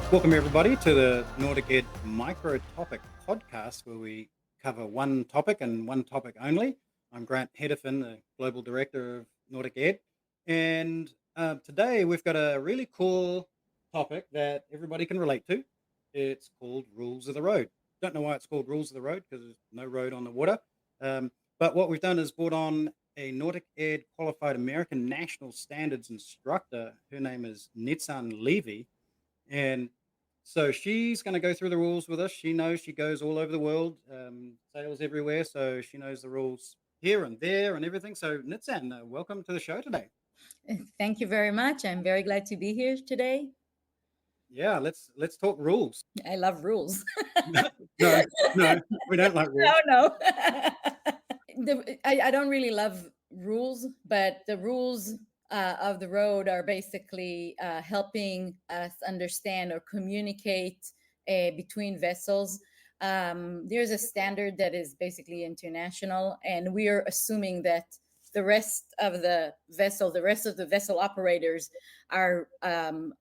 Welcome, everybody, to the Nordic Ed Micro Topic podcast, where we cover one topic and one topic only. I'm Grant Headifen, the Global Director of Nordic Ed. And today we've got a really cool topic that everybody can relate to. It's called Rules of the Road. Don't know why it's called Rules of the Road, because there's no road on the water. But what we've done is brought on a Nordic Ed qualified American National Standards instructor. Her name is Nitzan Levy. And so she's going to go through the rules with us. She knows, she goes all over the world, sails everywhere. So she knows the rules here and there and everything. So Nitzan, welcome to the show today. Thank you very much. I'm very glad to be here today. Yeah, let's talk rules. I love rules. No, we don't like rules. No. I don't really love rules, but the rules of the road are basically helping us understand or communicate between vessels. There's a standard that is basically international, and we are assuming that the rest of the vessel operators are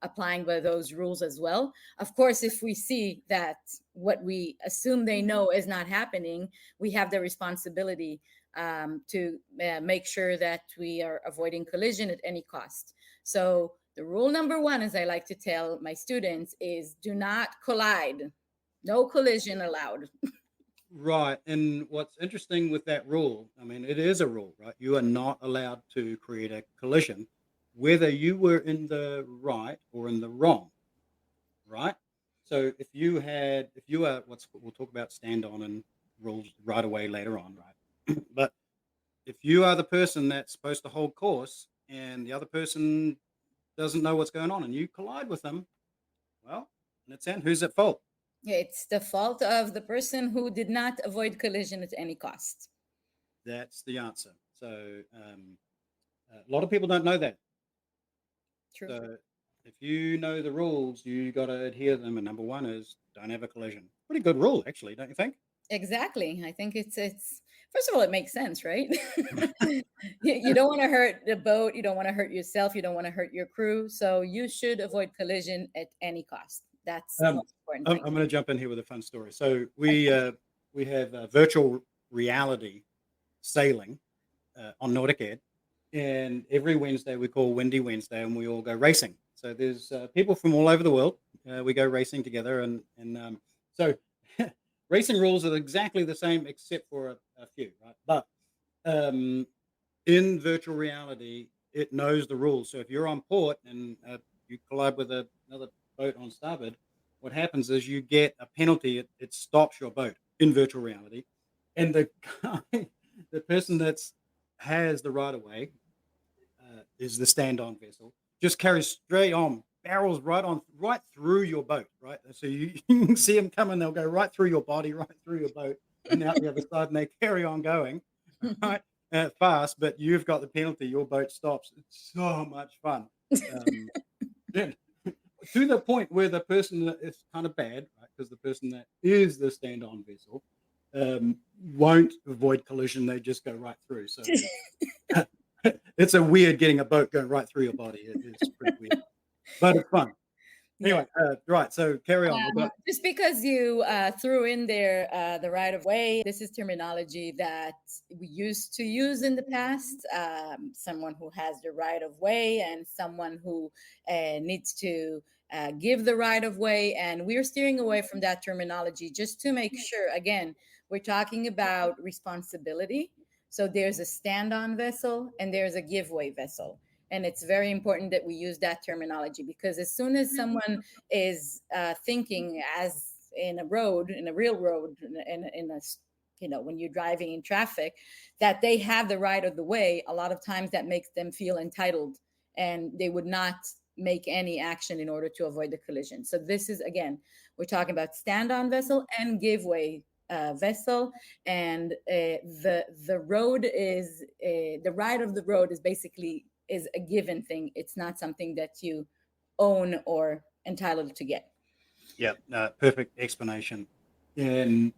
applying by those rules as well. Of course, if we see that what we assume they know is not happening, we have the responsibility to make sure that we are avoiding collision at any cost. So the rule number one, as I like to tell my students, is do not collide. No collision allowed. Right. And what's interesting with that rule, I mean, it is a rule, right? You are not allowed to create a collision, whether you were in the right or in the wrong, right? So if you are we'll talk about stand on and rules right away later on, right? But if you are the person that's supposed to hold course and the other person doesn't know what's going on and you collide with them, well, that's it. Who's at fault? It's the fault of the person who did not avoid collision at any cost. That's the answer. So a lot of people don't know that. True. So if you know the rules, you got to adhere to them. And number one is don't have a collision. Pretty good rule, actually, don't you think? Exactly. I think it's first of all, it makes sense, right? You don't want to hurt the boat, you don't want to hurt yourself, you don't want to hurt your crew. So you should avoid collision at any cost. That's the Um, most important I'm thing. going to jump in here with a fun story. So we have virtual reality sailing on Nordic Ed, and every Wednesday we call Windy Wednesday, and we all go racing. So there's people from all over the world. We go racing together, and so racing rules are exactly the same except for a few, right? But in virtual reality, it knows the rules. So if you're on port and you collide with another boat on starboard, what happens is you get a penalty. It stops your boat in virtual reality, and the guy, the person that's has the right of way, is the stand-on vessel, just carries straight on, barrels right through your boat, right? So you can see them coming, they'll go right through your body, right through your boat, and out the other side, and they carry on going, right, fast, but you've got the penalty, your boat stops. It's so much fun. Yeah, to the point where the person that is kind of bad, right, because the person that is the stand-on vessel won't avoid collision, they just go right through. So it's a weird getting a boat going right through your body. It's pretty weird, but it's fun. Yeah. Anyway, right. So carry on. Just because you threw in there the right of way, this is terminology that we used to use in the past. Someone who has the right of way and someone who needs to give the right of way. And we're steering away from that terminology just to make sure, again, we're talking about responsibility. So there's a stand on vessel and there's a giveaway vessel. And it's very important that we use that terminology because as soon as someone is thinking as in a road, in a real road, in a when you're driving in traffic, that they have the right of the way, a lot of times that makes them feel entitled and they would not make any action in order to avoid the collision. So this is, again, we're talking about stand-on vessel and giveaway vessel, and the road is the right of the road is basically is a given thing. It's not something that you own or entitled to get. Yeah, perfect explanation. And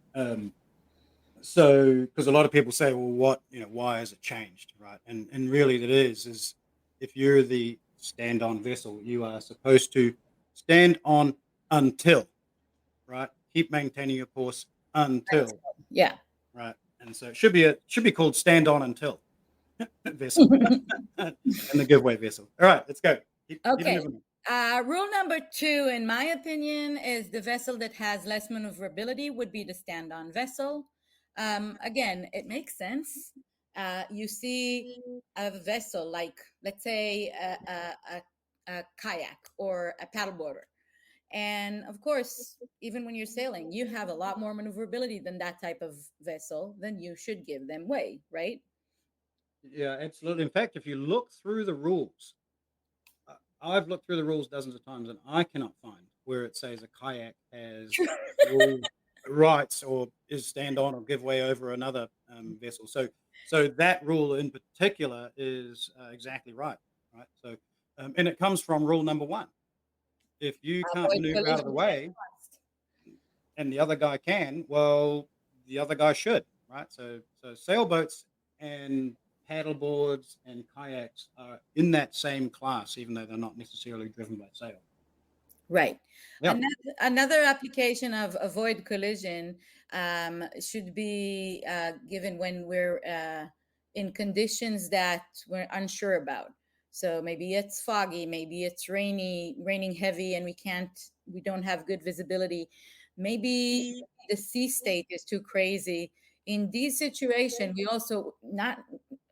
so, because a lot of people say, well, why has it changed, right? And really, it is if you're the stand-on vessel, you are supposed to stand on until, right? Keep maintaining your course until, Yeah. right? And so it should be called stand on until vessel and the giveaway vessel. All right, let's go. Keep Okay. moving on. Rule number 2, in my opinion, is the vessel that has less maneuverability would be the stand-on vessel. Again, it makes sense. You see a vessel like, let's say, a kayak or a paddleboarder. And of course, even when you're sailing, you have a lot more maneuverability than that type of vessel, then you should give them way, right? Yeah, absolutely. In fact, if you look through the rules, I've looked through the rules dozens of times, and I cannot find where it says a kayak has rule rights or is stand on or give way over another vessel. So that rule in particular is exactly right. Right. So, and it comes from rule number one. If you can't Avoid maneuver out of the collision when way, and the other guy can, well, the other guy should, right? So sailboats and paddle boards and kayaks are in that same class, even though they're not necessarily driven by sail. Right. Yeah. Another application of avoid collision should be given when we're in conditions that we're unsure about. So maybe it's foggy, maybe it's raining heavy, and we don't have good visibility. Maybe the sea state is too crazy. In these situations, we also not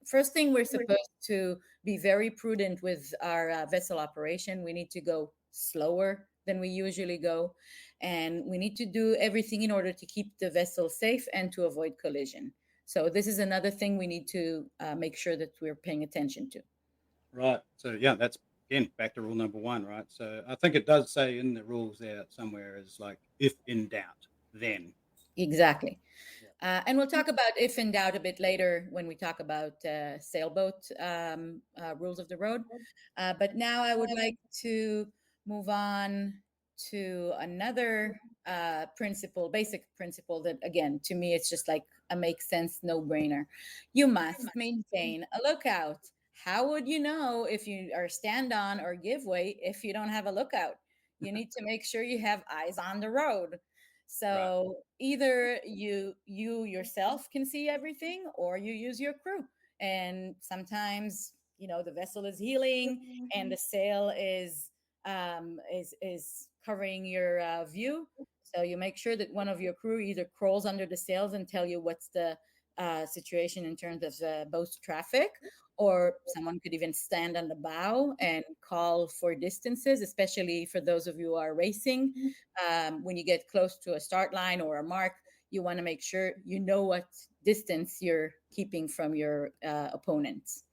first thing we're supposed to be very prudent with our vessel operation. We need to go slower than we usually go, and we need to do everything in order to keep the vessel safe and to avoid collision. So this is another thing we need to make sure that we're paying attention to. Right. So yeah, that's again back to rule number one, right? So I think it does say in the rules there somewhere is like if in doubt, then. Exactly. Yeah. And we'll talk about if in doubt a bit later when we talk about sailboat rules of the road. But now I would like to move on to another principle, basic principle that, again, to me, it's just like a make sense, no brainer. You must maintain a lookout. How would you know if you are stand on or give way if you don't have a lookout? You need to make sure you have eyes on the road. Right. So either you yourself can see everything, or you use your crew. And sometimes, the vessel is heeling and the sail is covering your view. So you make sure that one of your crew either crawls under the sails and tell you what's the situation in terms of boat traffic, or someone could even stand on the bow and call for distances, especially for those of you who are racing. When you get close to a start line or a mark, you want to make sure you know what distance you're keeping from your opponents.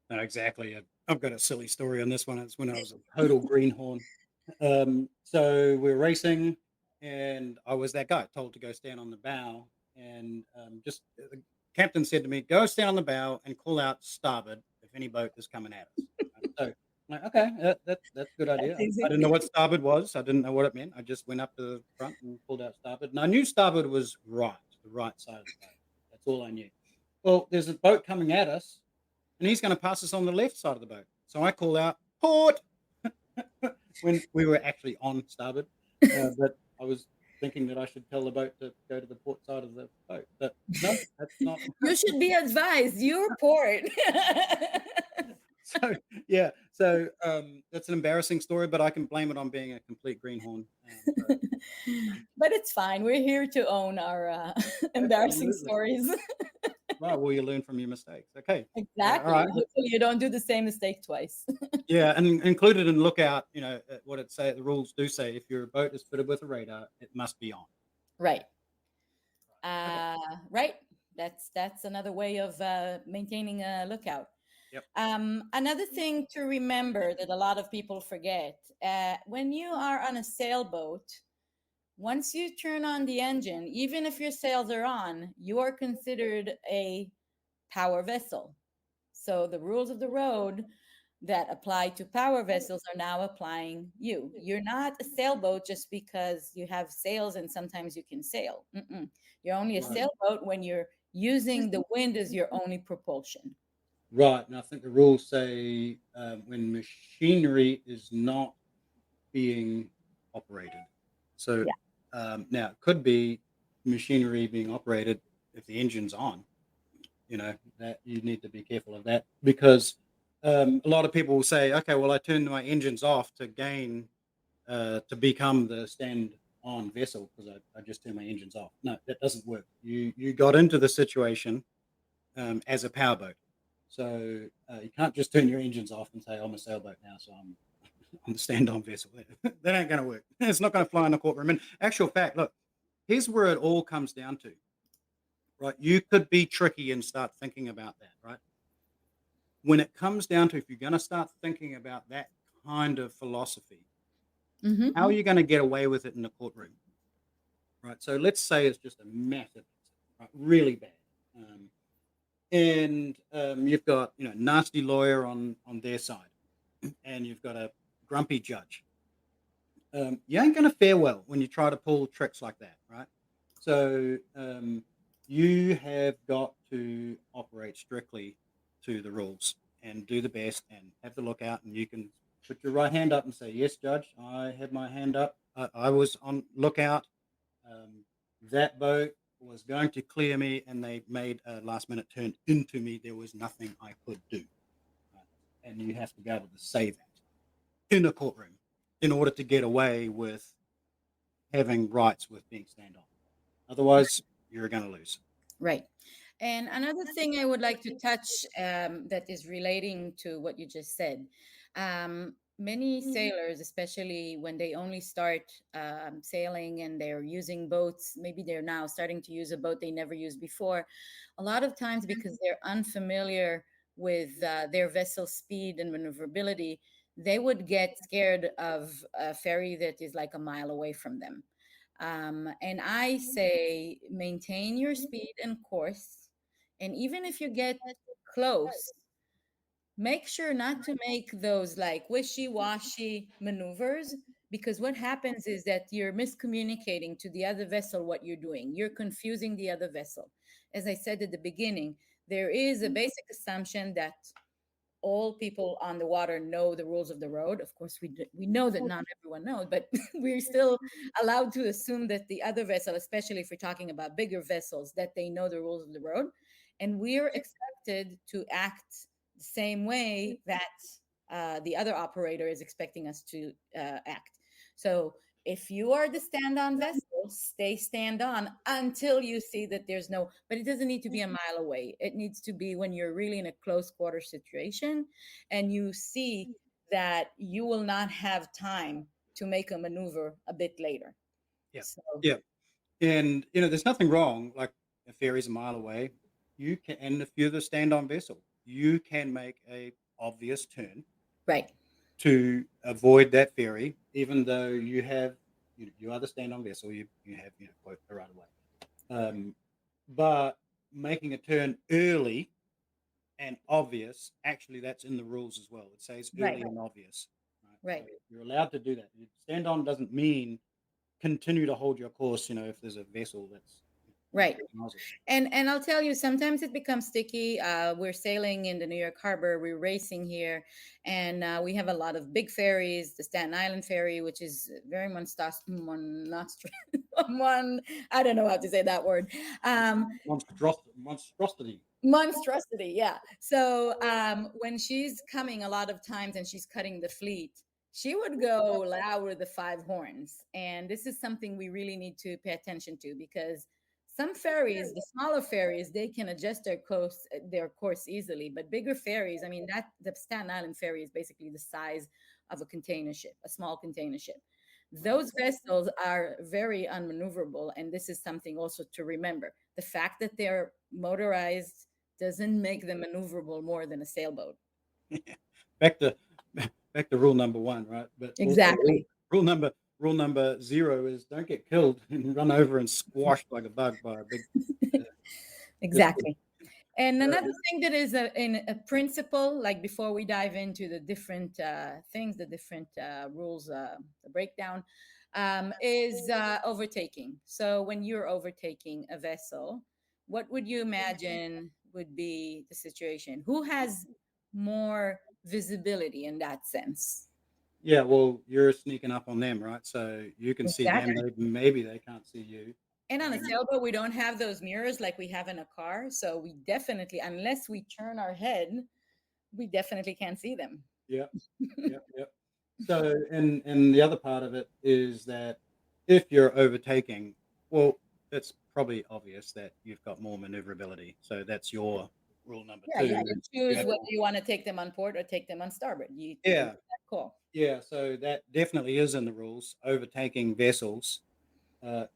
No, exactly. I've got a silly story on this one. It's when I was a total greenhorn. So we're racing, and I was that guy told to go stand on the bow, and just the captain said to me, "Go stand on the bow and call out starboard if any boat is coming at us." Right? So I'm like, okay, that's a good idea. That's I easy. didn't know what starboard was. I didn't know what it meant. I just went up to the front and called out starboard, and I knew starboard was right, the right side of the boat. That's all I knew. Well, there's a boat coming at us, and he's going to pass us on the left side of the boat. So I call out port when we were actually on starboard, but I was thinking that I should tell the boat to go to the port side of the boat. But no, that's not. You should be advised. Your port. So yeah, so that's an embarrassing story, but I can blame it on being a complete greenhorn. But it's fine. We're here to own our embarrassing Absolutely. stories. Right. Well, you learn from your mistakes. Okay. All Exactly. right. Hopefully, you don't do the same mistake twice. Yeah, and included in lookout, what it say. The rules do say if your boat is fitted with a radar, it must be on. Right. Okay. Right. That's another way of maintaining a lookout. Yep. Another thing to remember that a lot of people forget: when you are on a sailboat, once you turn on the engine, even if your sails are on, you are considered a power vessel. So the rules of the road that apply to power vessels are now applying you. You're not a sailboat just because you have sails and sometimes you can sail. Mm-mm. You're only a Right. sailboat when you're using the wind as your only propulsion. Right. And I think the rules say when machinery is not being operated. So Yeah. now it could be machinery being operated if the engine's on. That you need to be careful of that because a lot of people will say, okay, well, I turned my engines off to gain to become the stand-on vessel because I just turned my engines off. No, that doesn't work. You got into the situation as a powerboat, so you can't just turn your engines off and say I'm a sailboat now, so I'm on the stand-on vessel. That ain't going to work. It's not going to fly in the courtroom. And actual fact, look, here's where it all comes down to. Right, you could be tricky and start thinking about that. Right, when it comes down to if you're going to start thinking about that kind of philosophy, Mm-hmm. how are you going to get away with it in the courtroom? Right. So let's say it's just a massive, right, really bad, and you've got nasty lawyer on their side, and you've got a grumpy judge. You ain't going to fare well when you try to pull tricks like that, right? So you have got to operate strictly to the rules and do the best and have the lookout, and you can put your right hand up and say, "Yes, judge, I have my hand up. I was on lookout. Um, that boat was going to clear me, and they made a last-minute turn into me. There was nothing I could do." Right? And you have to be able to say that in a courtroom in order to get away with having rights with being stand on. Otherwise, you're going to lose. Right. And another thing I would like to touch that is relating to what you just said. Many sailors, especially when they only start sailing and they're using boats, maybe they're now starting to use a boat they never used before. A lot of times, because they're unfamiliar with their vessel speed and maneuverability, they would get scared of a ferry that is like a mile away from them. And I say maintain your speed and course. And even if you get close, make sure not to make those like wishy-washy maneuvers, because what happens is that you're miscommunicating to the other vessel what you're doing. You're confusing the other vessel. As I said at the beginning, there is a basic assumption that all people on the water know the rules of the road. Of course, we know that not everyone knows, but we're still allowed to assume that the other vessel, especially if we're talking about bigger vessels, that they know the rules of the road, and we're expected to act the same way that the other operator is expecting us to act. So if you are the stand-on vessel, stay stand on until you see that there's no, but it doesn't need to be a mile away. It needs to be when you're really in a close quarter situation and you see that you will not have time to make a maneuver a bit later. Yeah. So, Yeah. And, there's nothing wrong. Like a ferry's a mile away. You can, and if you're the stand on vessel, you can make a obvious turn right, to avoid that ferry, even though you are the stand on vessel, you have, quote, the right of way. But making a turn early and obvious, actually, that's in the rules as well. It says right, early and obvious. Right? So right. you're allowed to do that. Stand on doesn't mean continue to hold your course, if there's a vessel that's Right. 30 miles away. And I'll tell you, sometimes it becomes sticky. We're sailing in the New York Harbor. We're racing here, and we have a lot of big ferries. The Staten Island ferry, which is very one. I don't know how to say that word. Monstrosity. Monstrosity, yeah. So when she's coming a lot of times and she's cutting the fleet, she would go loud with the five horns. And this is something we really need to pay attention to, because some ferries, the smaller ferries, they can adjust their course easily. But bigger ferries, I mean, that the Staten Island ferry is basically the size of a container ship, a small container ship. Right. Those vessels are very unmaneuverable, and this is something also to remember. The fact that they're motorized doesn't make them maneuverable more than a sailboat. back to back to rule number one, right? But also Exactly. rule number zero is don't get killed and run over and squashed like a bug by a big. Uh, just Exactly. And uh, another thing that is in a principle, like before we dive into the different things, the different rules, the breakdown, is overtaking. So when you're overtaking a vessel, what would you imagine would be the situation? Who has more visibility in that sense? Yeah, well, you're sneaking up on them, right? So you can see them. Exactly. Maybe they can't see you. And on a Um, sailboat, we don't have those mirrors like we have in a car. So we definitely, unless we turn our head, we definitely can't see them. yeah, yeah, yeah. So, and the other part of it is that if you're overtaking, well, it's probably obvious that you've got more maneuverability. So that's your rule number Yeah, you two. can Is you choose have, whether you want to take them on port or take them on starboard. You make yeah, that call. yeah. So that definitely is in the rules. Overtaking vessels.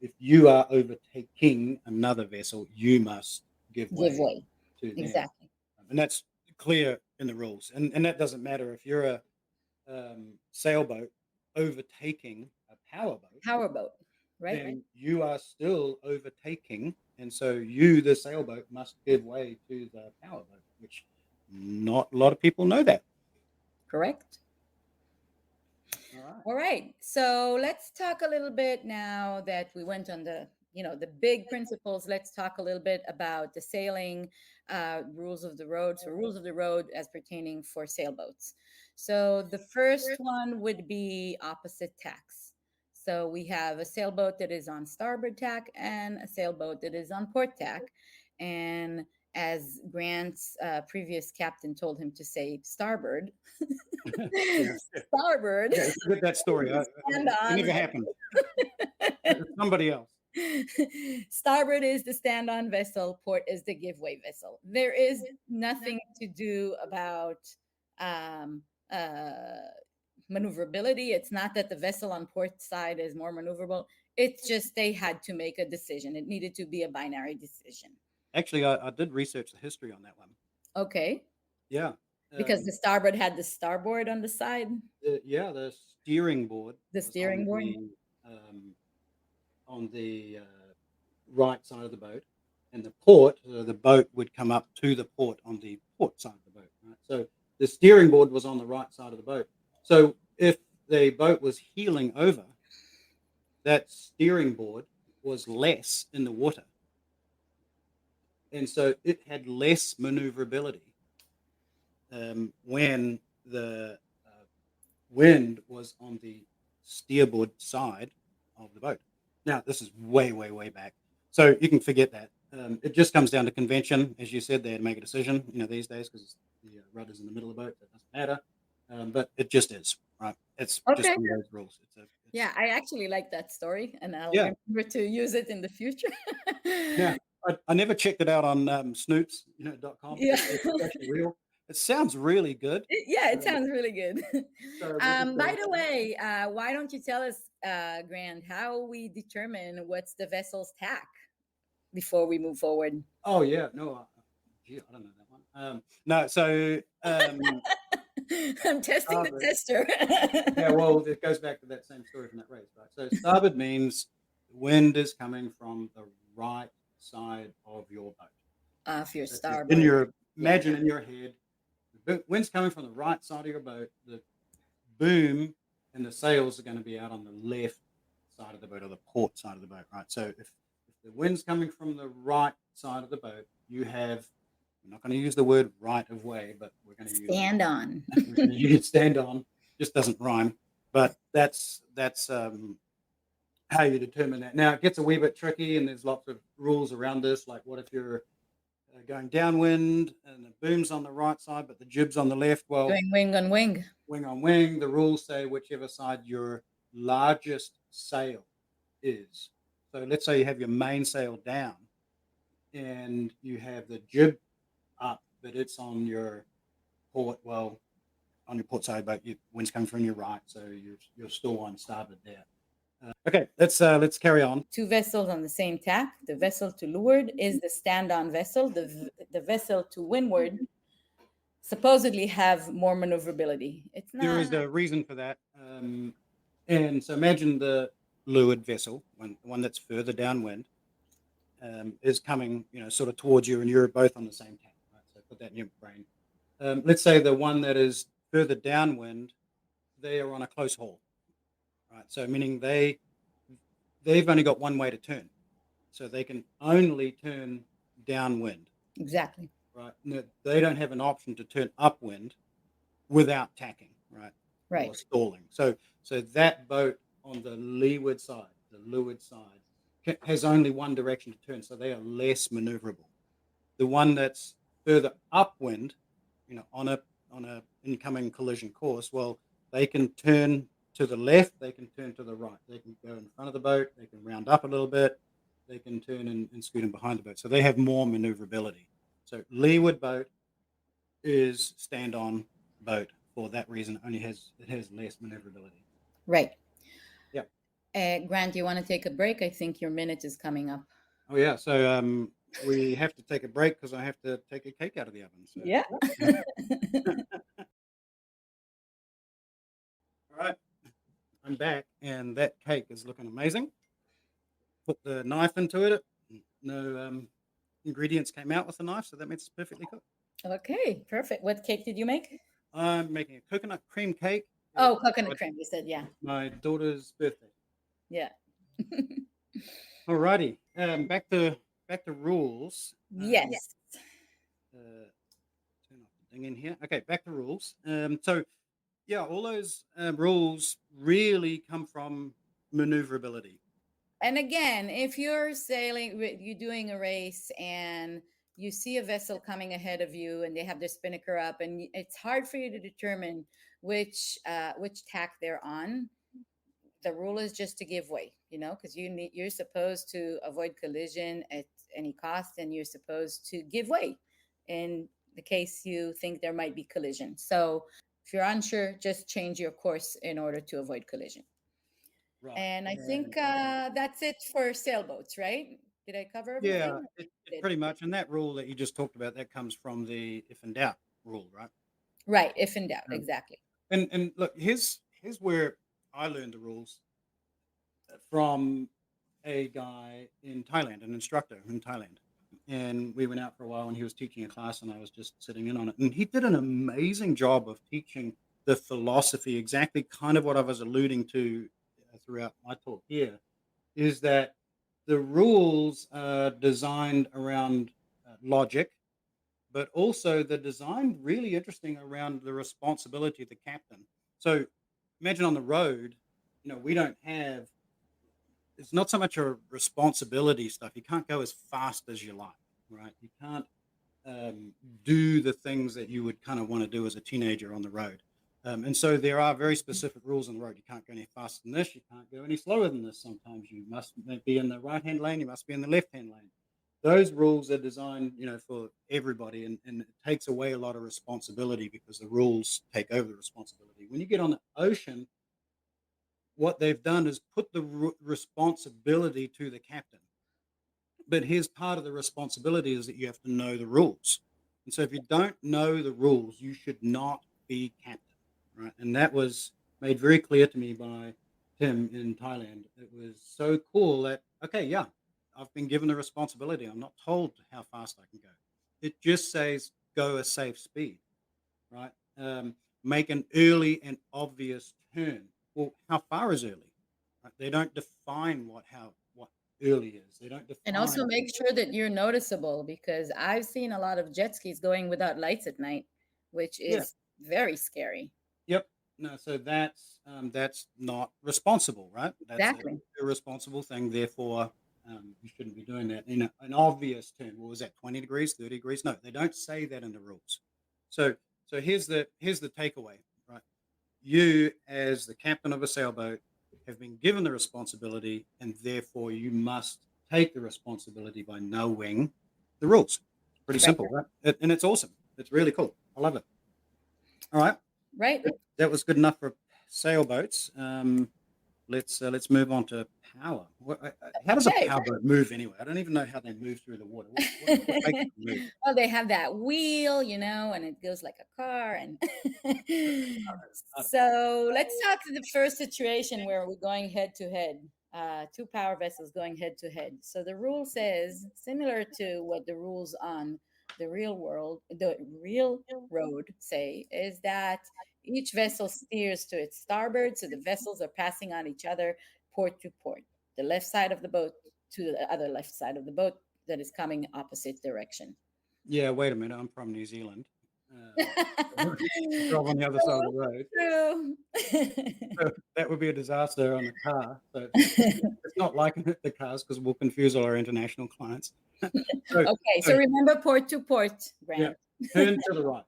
If you are overtaking another vessel, you must give Give way way. to them, Exactly. and that's clear in the rules. And that doesn't matter if you're a sailboat overtaking a powerboat, Powerboat, right? then you are still overtaking, and so you, the sailboat, must give way to the powerboat, which not a lot of people know that. Correct. All right. All right. So let's talk a little bit now that we went on the big principles. Let's talk a little bit about the sailing rules of the road. So rules of the road as pertaining for sailboats. So the first one would be opposite tacks. So we have a sailboat that is on starboard tack and a sailboat that is on port tack. And as Grant's previous captain told him to say starboard, Yeah. starboard Okay, forget that story. stand It on. never happened. It's somebody else. Starboard is the stand on vessel, port is the giveaway vessel. There is nothing to do about um, uh, maneuverability. It's not that the vessel on port side is more maneuverable. It's just they had to make a decision. It needed to be a binary decision. Actually, I did research the history on that one. Okay. Yeah. Because Um, the starboard had the starboard on the side, the steering board the was steering board. um, on the right side of the boat, and the port, the boat would come up to the port on the port side of the boat. Right? So the steering board was on the right side of the boat. So if the boat was heeling over, that steering board was less in the water, and so it had less maneuverability when the wind was on the steerboard side of the boat. Now, this is way, way, way back. So you can forget that. It just comes down to convention. As you said, they had to make a decision, these days because the rudder's in the middle of the boat. That doesn't matter. But it just is, right? It's just Okay. one of those rules. Yeah, I actually like that story and I'll Yeah, remember to use it in the future. yeah. I never checked it out on Snoops, .com. Yeah. It's actually real. It sounds really good. Yeah, it Um, sounds really good. so we'll just go By with the that. way, why don't you tell us, Grant, how we determine what's the vessel's tack before we move forward? Oh yeah, no, gee, I don't know that one. No, so I'm testing the starboard. tester. Yeah, well, it goes back to that same story from that race, right? So starboard means wind is coming from the right side of your boat. Off your So if you're in starboard. your Yeah. imagine in your head, the wind's coming from the right side of your boat. The boom and the sails are going to be out on the left side of the boat or the port side of the boat, right? So if the wind's coming from the right side of the boat, you have. We're not going to use the word right of way, but we're going to use Stand on. we're going to use stand on. Just doesn't rhyme, but that's how you determine that. Now it gets a wee bit tricky, and there's lots of rules around this. Like, what if you're going downwind and the boom's on the right side, but the jib's on the left? Well, Doing wing on wing. wing on wing, the rules say whichever side your largest sail is. So let's say you have your mainsail down and you have the jib up, but it's on your port. Well, on your port side, but your wind's coming from your right, so you're still on starboard there. Okay, let's carry on. Two vessels on the same tack. The vessel to leeward is the stand-on vessel. The vessel to windward supposedly have more maneuverability. It's There not. is a reason for that, and so imagine the leeward vessel, one that's further downwind, is coming, sort of towards you, and you're both on the same tack. Right? So put that in your brain. Let's say the one that is further downwind, they are on a close haul, right? So meaning they've only got one way to turn, so they can only turn downwind, Exactly. right? No, they don't have an option to turn upwind without tacking, right? Right. or stalling. So that boat on the leeward side, has only one direction to turn, so they are less maneuverable. The one that's further upwind, on a incoming collision course, well, they can turn to the left, they can turn to the right, they can go in front of the boat, they can round up a little bit, they can turn and scoot in behind the boat. So they have more maneuverability. So leeward boat is stand-on boat for that reason. It has less maneuverability. Right. Yeah. Grant, you want to take a break? I think your minute is coming up. Oh yeah. So we have to take a break because I have to take a cake out of the oven. So Yeah. all right, I'm back, and that cake is looking amazing. Put the knife into it. No ingredients came out with the knife, so that means it's perfectly cooked. Okay, perfect. What cake did you make? I'm making a coconut cream cake. It's Oh, coconut my, cream. You said, yeah. my daughter's birthday. Yeah. Alrighty, back to rules. Yes. Turn off the thing in here. Okay, back to rules. So yeah, all those rules really come from maneuverability. And again, if you're sailing, you're doing a race and you see a vessel coming ahead of you and they have their spinnaker up and it's hard for you to determine which tack they're on. The rule is just to give way, because you're supposed to avoid collision at any cost, and you're supposed to give way in the case you think there might be collision. So if you're unsure, just change your course in order to avoid collision. Right. And I think And that's it for sailboats, right? Did I cover yeah, everything? it Did. pretty much. And that rule that you just talked about, that comes from the if in doubt rule, right? Right, if in doubt, Um, exactly. and look, here's where I learned the rules from a guy in Thailand, an instructor in Thailand. And we went out for a while and he was teaching a class and I was just sitting in on it. And he did an amazing job of teaching the philosophy, exactly kind of what I was alluding to throughout my talk here, is that the rules are designed around logic, but also they're designed really interesting around the responsibility of the captain. So imagine on the road, we don't have, it's not so much a responsibility stuff. You can't go as fast as you like, right? You can't um, do the things that you would kind of want to do as a teenager on the road. And so there are very specific rules on the road. You can't go any faster than this. You can't go any slower than this. Sometimes you must be in the right-hand lane. You must be in the left-hand lane. Those rules are designed, for everybody, and it takes away a lot of responsibility because the rules take over the responsibility. When you get on the ocean, what they've done is put the responsibility to the captain. But here's part of the responsibility is that you have to know the rules. And so if you don't know the rules, you should not be captain, right? And that was made very clear to me by Tim in Thailand. It was so cool that, okay, yeah, I've been given the responsibility. I'm not told how fast I can go. It just says go a safe speed, right? Make an early and obvious turn. Well, how far is early? Right? They don't define what early is. They don't And also define. make sure that you're noticeable, because I've seen a lot of jet skis going without lights at night, which Yeah. is very scary. Yep. No. So that's not responsible, right? That's a Exactly. irresponsible thing. Therefore, you shouldn't be doing that. An obvious turn. What was that? 20 degrees, 30 degrees? No, they don't say that in the rules. So here's the takeaway, right? You, as the captain of a sailboat, have been given the responsibility, and therefore you must take the responsibility by knowing the rules. Pretty Right. simple, right? And it's awesome. It's really cool. I love it. All right, Right. that was good enough for sailboats. Let's move on to power. How does a Okay. powerboat move anyway? I don't even know how they move through the water. What makes them move? Well, they have that wheel, and it goes like a car. And I so let's talk to the first situation where we're going head to head. Two power vessels going head to head. So the rule says, similar to what the rules on the real road say, is that each vessel steers to its starboard. So the vessels are passing on each other port to port. The left side of the boat to the other left side of the boat that is coming opposite direction. Yeah, wait a minute. I'm from New Zealand. to drive on the other side of the road. True. So that would be a disaster on a car. So it's not like the cars because we'll confuse all our international clients. So, Okay, so so remember port to port, yeah, Grant. turn to the right.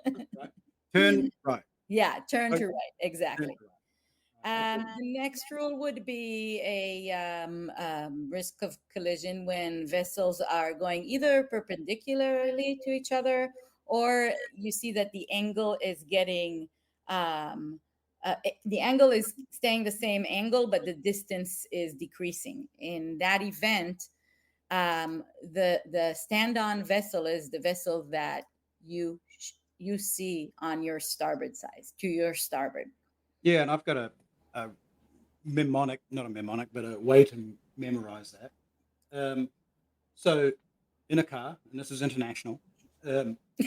Right. Turn right. Yeah, turn to Okay, right. turn Exactly. to right. Okay. The next rule would be a risk of collision when vessels are going either perpendicularly to each other, or you see that the angle is getting the angle is staying the same angle, but the distance is decreasing. In that event, the stand-on vessel is the vessel that you see on your starboard side, to your starboard. Yeah, and I've got a mnemonic, not a mnemonic, but a way to memorize that. So in a car, and this is international,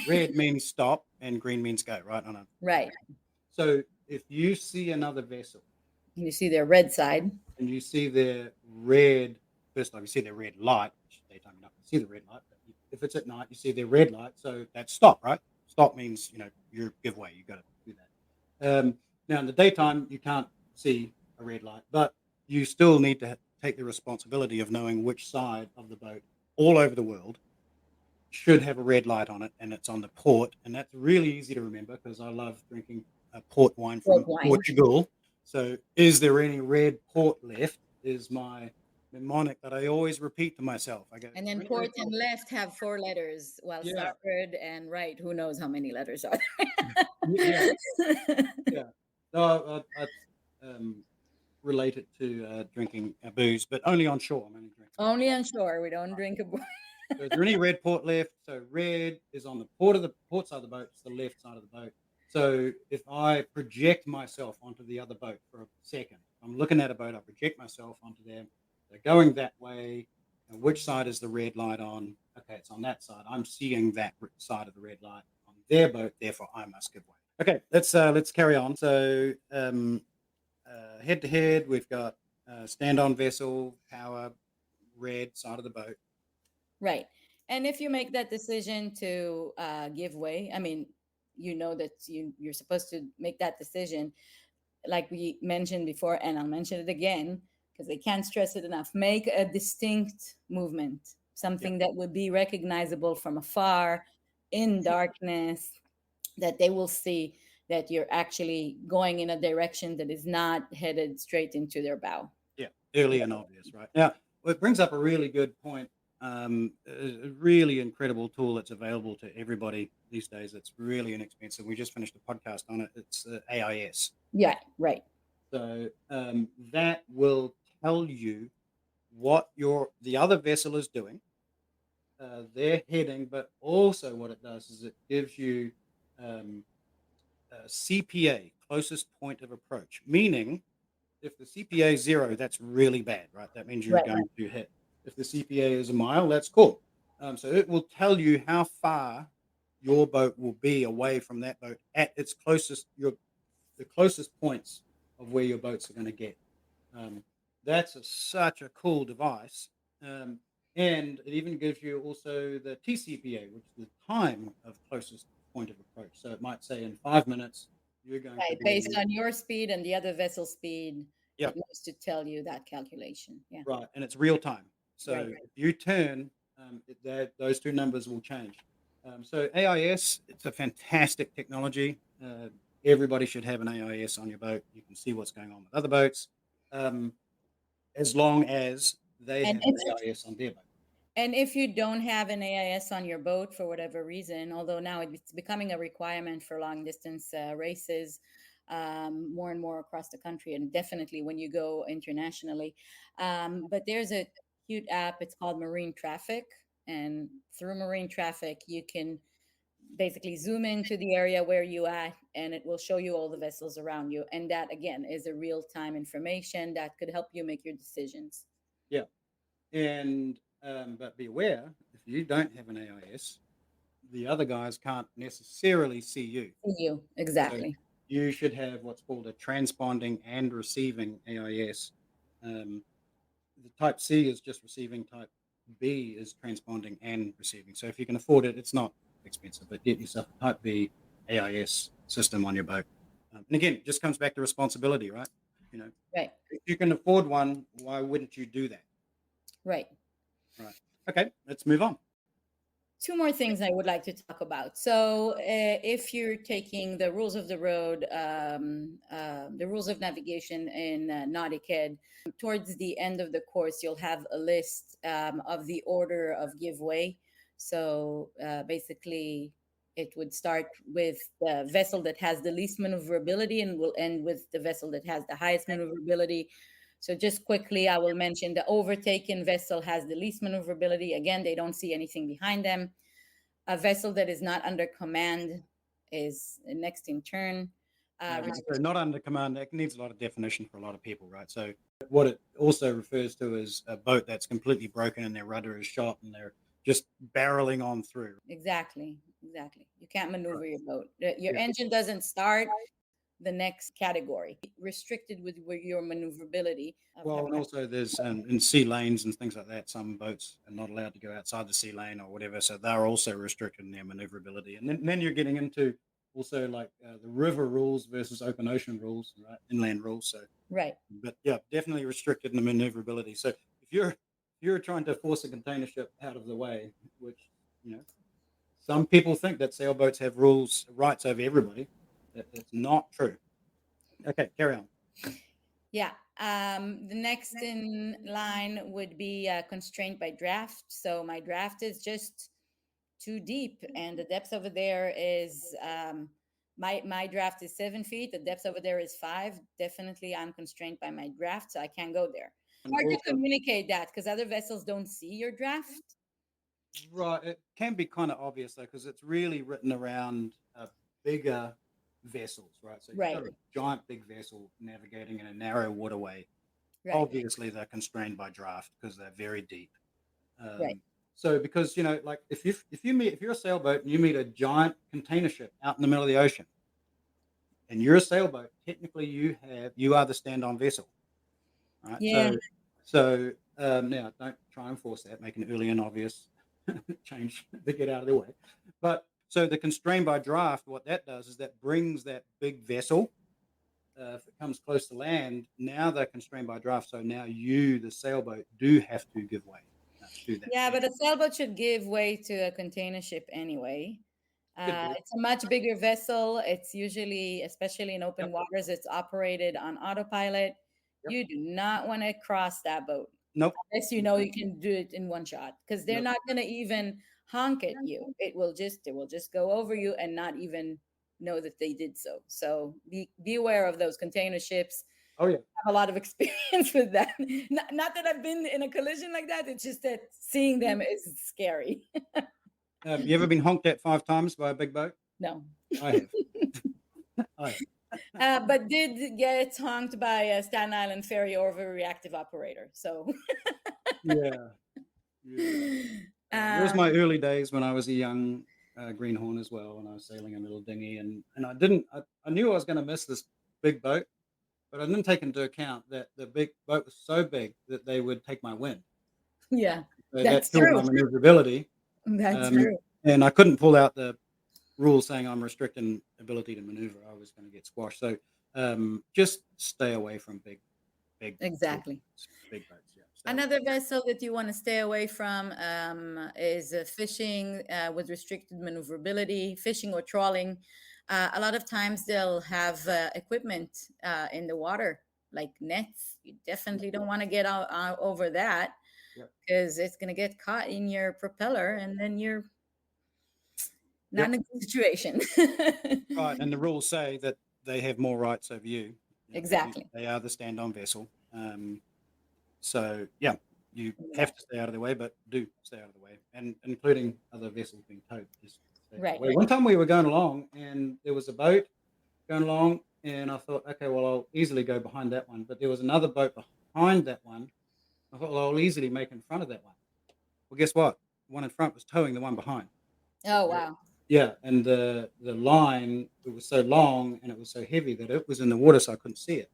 red means stop and green means go, right? Right. So if you see another vessel You see their red side. and you see their red, first time you see their red light, which daytime you're not going to see the red light, but if it's at night, you see their red light, so that's stop, right? Stop means, you give way, you got to do that. Now in the daytime, you can't see a red light, but you still need to take the responsibility of knowing which side of the boat all over the world should have a red light on it, and it's on the port. And that's really easy to remember because I love drinking port wine Port from wine. Portugal. So, is there any red port left? Is my mnemonic that I always repeat to myself. I go, And then port and left have 4 letters, while yeah, starboard and right, who knows how many letters are yeah, there. yeah. No, I relate it to drinking booze, but only on shore. I'm only drinking. Only on shore. We don't drink aboard. So is there any red port left? So red is on the port side of the boat. It's the left side of the boat. So if I project myself onto the other boat for a second, I'm looking at a boat. I project myself onto them. They're going that way. And which side is the red light on? Okay, it's on that side. I'm seeing that side of the red light on their boat. Therefore, I must give way. Okay, let's carry on. So head to head, we've got stand-on vessel, power, red side of the boat. Right. And if you make that decision to give way, I mean, you know that you're supposed to make that decision, like we mentioned before, and I'll mention it again because I can't stress it enough. Make a distinct movement, something that would be recognizable from afar in darkness, that they will see that you're actually going in a direction that is not headed straight into their bow. Yeah, early and obvious, right? Now, it brings up a really good point. A really incredible tool that's available to everybody these days. It's really inexpensive. We just finished a podcast on it. It's AIS. Yeah, right. So that will tell you what the other vessel is doing, their heading, but also what it does is it gives you CPA, closest point of approach, meaning if the CPA is 0, that's really bad, right? That means you're Right, going to hit. If the CPA is a mile, that's cool. So it will tell you how far your boat will be away from that boat at its closest, the closest points of where your boats are going to get. That's such a cool device. And it even gives you also the TCPA, which is the time of closest point of approach. So it might say in 5 minutes, you're going to right. be. Based on your speed and the other vessel speed, Yeah. it knows to tell you that calculation. Yeah. Right, and it's real time. So Right. if you turn, those two numbers will change. So AIS, it's a fantastic technology. Everybody should have an AIS on your boat. You can see what's going on with other boats, as long as they And have an AIS on their boat. And if you don't have an AIS on your boat for whatever reason, although now it's becoming a requirement for long distance races more and more across the country, and definitely when you go internationally. But there's a cute app, it's called Marine Traffic. And through Marine Traffic, you can basically zoom into the area where you at, and it will show you all the vessels around you. And that, again, is a real time information that could help you make your decisions. Yeah, and but be aware if you don't have an AIS, the other guys can't necessarily see you. You, So exactly. you should have what's called a transponding and receiving AIS. The type C is just receiving, type B is transponding and receiving. So if you can afford it, it's not expensive, but get yourself a Type B AIS system on your boat. And again, it just comes back to responsibility, right? Right. If you can afford one, why wouldn't you do that? Right. Right. Okay, let's move on. Two more things I would like to talk about. So, if you're taking the rules of the road, the rules of navigation in Nautical, towards the end of the course, you'll have a list of the order of giveaway. So, basically, it would start with the vessel that has the least maneuverability and will end with the vessel that has the highest maneuverability. So just quickly, I will mention the overtaken vessel has the least maneuverability. Again, they don't see anything behind them. A vessel that is not under command is next in turn. So not under command, that needs a lot of definition for a lot of people, right? So what it also refers to is a boat that's completely broken and their rudder is shot and they're just barreling on through. Exactly. You can't maneuver Right. your boat. Your Yeah. engine doesn't start. The next category, restricted with your maneuverability. Well, and also there's in sea lanes and things like that, some boats are not allowed to go outside the sea lane or whatever, so they're also restricted in their maneuverability. And then you're getting into also like the river rules versus open ocean rules, right? Inland rules. So Right. but yeah, definitely restricted in the maneuverability. So if you're trying to force a container ship out of the way, which some people think that sailboats have rights over everybody. That's not true. Okay, carry on. Yeah. The next in line would be constrained by draft. So my draft is just too deep, and the depth over there is my draft is 7 feet. The depth over there is 5. Definitely, I'm constrained by my draft, so I can't go there. And Hard to also, communicate that because other vessels don't see your draft. right, it can be kind of obvious though, because it's really written around bigger vessels, right? So you've Right. got a giant big vessel navigating in a narrow waterway. Right. Obviously, they're constrained by draft because they're very deep. Right. So because like if you're a sailboat and you meet a giant container ship out in the middle of the ocean, and you're a sailboat, technically you are the stand-on vessel, right? Yeah. So now don't try and force that, make an early and obvious change to get out of the way. But so the constrained by draft, what that does is that brings that big vessel. If it comes close to land, now they're constrained by draft. So now you, the sailboat, do have to give way to that. Yeah, but a sailboat should give way to a container ship anyway. It's a much bigger vessel. It's usually, especially in open waters, it's operated on autopilot. Yep. You do not want to cross that boat Nope. unless you know you can do it in one shot because they're not going to even honk at you. It will just go over you and not even know that they did so. So be aware of those container ships. Oh yeah. I have a lot of experience with that. Not that I've been in a collision like that. It's just that seeing them is scary. Have you ever been honked at 5 times by a big boat? No. I have. I have. But did get honked by a Staten Island ferry overreactive operator. So Yeah. It was my early days when I was a young greenhorn as well, and I was sailing a little dinghy, and I knew I was going to miss this big boat, but I didn't take into account that the big boat was so big that they would take my wind. Yeah, So that's that killed true. my maneuverability. That's true. And I couldn't pull out the rule saying I'm restricting ability to maneuver. I was going to get squashed. So just stay away from big Exactly. big boats. Yeah. Another vessel that you want to stay away from is fishing with restricted maneuverability, fishing or trawling. A lot of times they'll have equipment in the water, like nets. You definitely don't want to get out over that because it's going to get caught in your propeller and then you're not in a good situation. Right. And the rules say that they have more rights over you. Exactly. They are the stand-on vessel. So, yeah, you have to stay out of the way, but do stay out of the way, and including other vessels being towed. Just stay out of the way. One time we were going along, and there was a boat going along, and I thought, okay, well, I'll easily go behind that one. But there was another boat behind that one. I thought, well, I'll easily make in front of that one. Well, guess what? The one in front was towing the one behind. Oh, wow. Yeah, and the line, it was so long and it was so heavy that it was in the water, so I couldn't see it.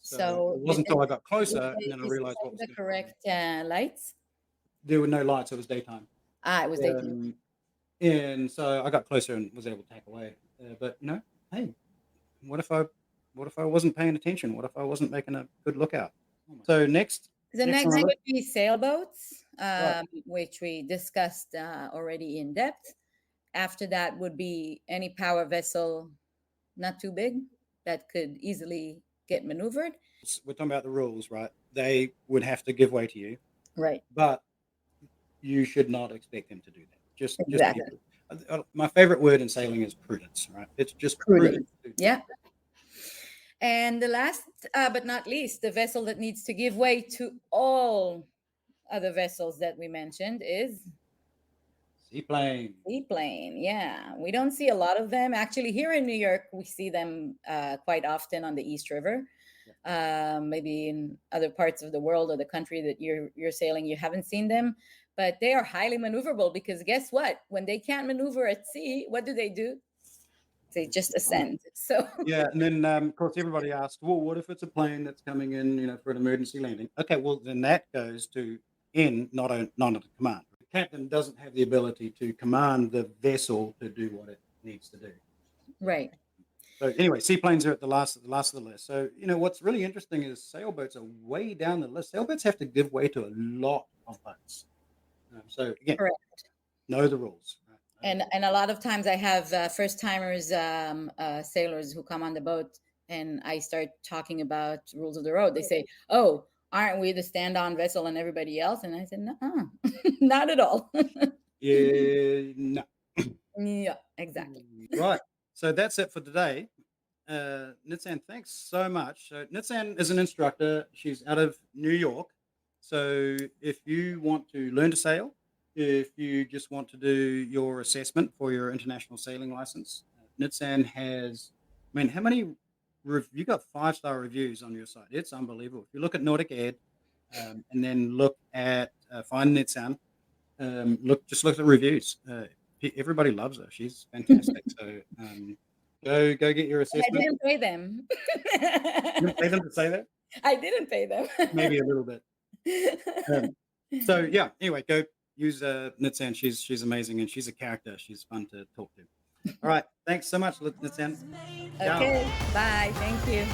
So it wasn't until I got closer and then I realized what was the correct lights. There were no lights. It was daytime. It was daytime. And so I got closer and was able to tack away. But hey, what if I wasn't paying attention? What if I wasn't making a good lookout? So The next on next our list, would be sailboats, right? which we discussed already in depth. After that would be any power vessel not too big that could easily get maneuvered. We're talking about the rules, right? They would have to give way to you, Right. but you should not expect them to do that. Just be. Exactly. My favorite word in sailing is prudence, right? It's just prudent. Prudent. Yeah. And the last but not least, the vessel that needs to give way to all other vessels that we mentioned is Seaplane. seaplane. Yeah, we don't see a lot of them. Actually, here in New York, we see them quite often on the East River. Maybe in other parts of the world or the country that you're sailing, you haven't seen them, but they are highly maneuverable because guess what? When they can't maneuver at sea, what do? They just ascend. So Yeah, and then of course everybody asks, well, what if it's a plane that's coming in, for an emergency landing? Okay, well then that goes to N, not a command. The captain doesn't have the ability to command the vessel to do what it needs to do. right. So anyway, seaplanes are at the last of the list. So what's really interesting is sailboats are way down the list. Sailboats have to give way to a lot of boats. So again, Correct. know the rules. Right? And a lot of times I have first timers, sailors who come on the boat, and I start talking about rules of the road. They say, "Oh, aren't we the stand-on vessel and everybody else?" And I said, "No, not at all." Yeah, no. Yeah, exactly. Right. So that's it for today. Nitzan, thanks so much. So Nitzan is an instructor. She's out of New York. So if you want to learn to sail, if you just want to do your assessment for your international sailing license, Nitzan has, I mean, how many, you got 5-star reviews on your site. It's unbelievable. If you look at Nordic Ed and then look at Find Nitzan, just look at the reviews. Everybody loves her. She's fantastic. So go get your And I assessment. didn't pay them. You didn't pay them to say that? I didn't pay them. Maybe a little bit. So yeah. Anyway, go use Nitzan. She's amazing and she's a character. She's fun to talk to. All right. Thanks so much, Nitzan. Ciao. Okay. Bye. Thank you.